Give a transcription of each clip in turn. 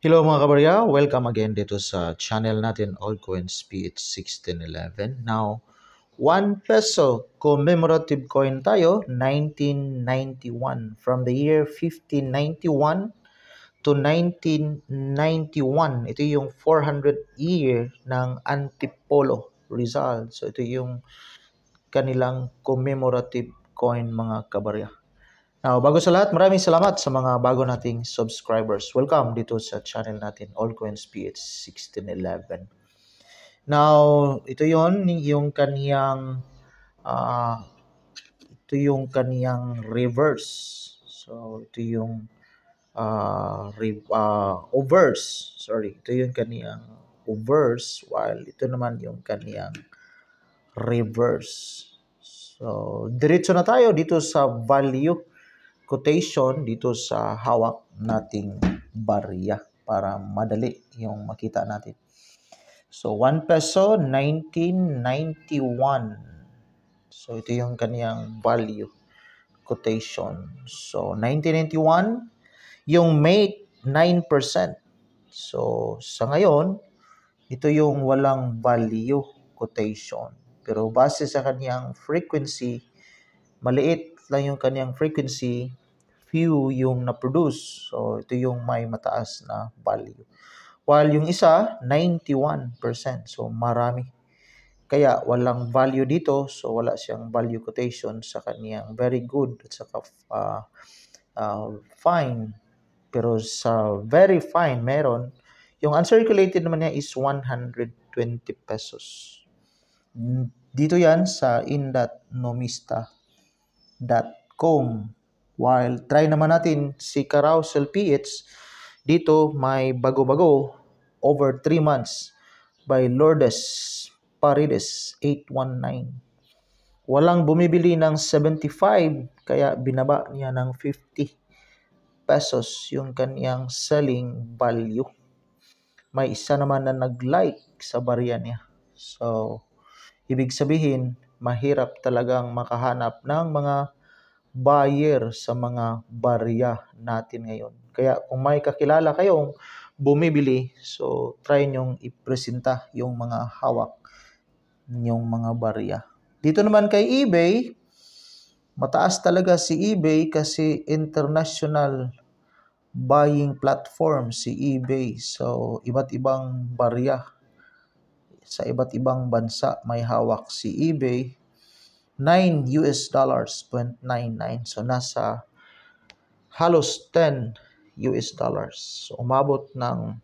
Hello mga kabarya, welcome again dito sa channel natin Altcoins PH 1611. Now, 1 peso commemorative coin tayo, 1991. From the year 1591 to 1991. Ito yung 400 year ng Antipolo Rizal. So ito yung kanilang commemorative coin mga kabarya. Now, bago sa lahat, maraming salamat sa mga bago nating subscribers. Welcome dito sa channel natin, Altcoins PH 1611. Now, yung kaniyang reverse. So, ito yung obverse. Sorry, ito yung kaniyang obverse while ito naman yung kaniyang reverse. So, diretso na tayo dito sa value quotation dito sa hawak nating barya para madali yung makita natin. So, 1 peso, 1991. So, ito yung kaniyang value quotation. So, 1991, yung mate, 9%. So, sa ngayon, ito yung walang value quotation. Pero base sa kaniyang frequency, maliit lang yung kaniyang frequency, few yung na-produce. So, ito yung may mataas na value. While yung isa, 91%. So, marami. Kaya, walang value dito. So, wala siyang value quotation sa kaniyang very good at saka fine. Pero sa very fine, meron. Yung uncirculated naman niya is 120 pesos. Dito yan sa in.nomista.com. While try naman natin si Carousel PH, dito may bago-bago over 3 months by Lourdes Paredes 819. Walang bumibili ng 75 kaya binaba niya ng 50 pesos yung kaniyang selling value. May isa naman na nag-like sa barya niya. So, ibig sabihin, mahirap talagang makahanap ng mga buyer sa mga barya natin ngayon. Kaya kung may kakilala kayong bumibili, so try nyong ipresenta yung mga hawak yung mga barya. Dito naman kay eBay, mataas talaga si eBay kasi international buying platform si eBay. So iba't ibang barya sa iba't ibang bansa may hawak si eBay. $9 0.99. So, nasa halos $10. So, umabot ng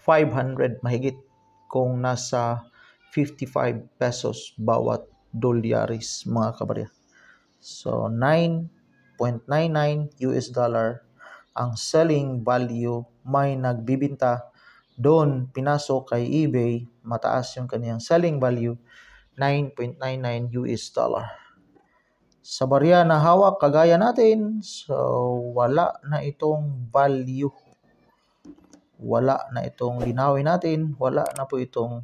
500 mahigit kung nasa 55 pesos bawat dolyaris mga kabarya. So, $9.99 ang selling value. May nagbibinta doon, pinasok kay eBay, mataas yung kaniyang selling value, $9.99. Sa barya na hawak kagaya natin, so wala na itong value. Wala na itong linawin natin, wala na po itong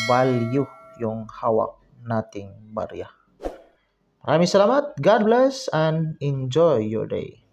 value yung hawak nating barya. Maraming salamat, God bless, and enjoy your day.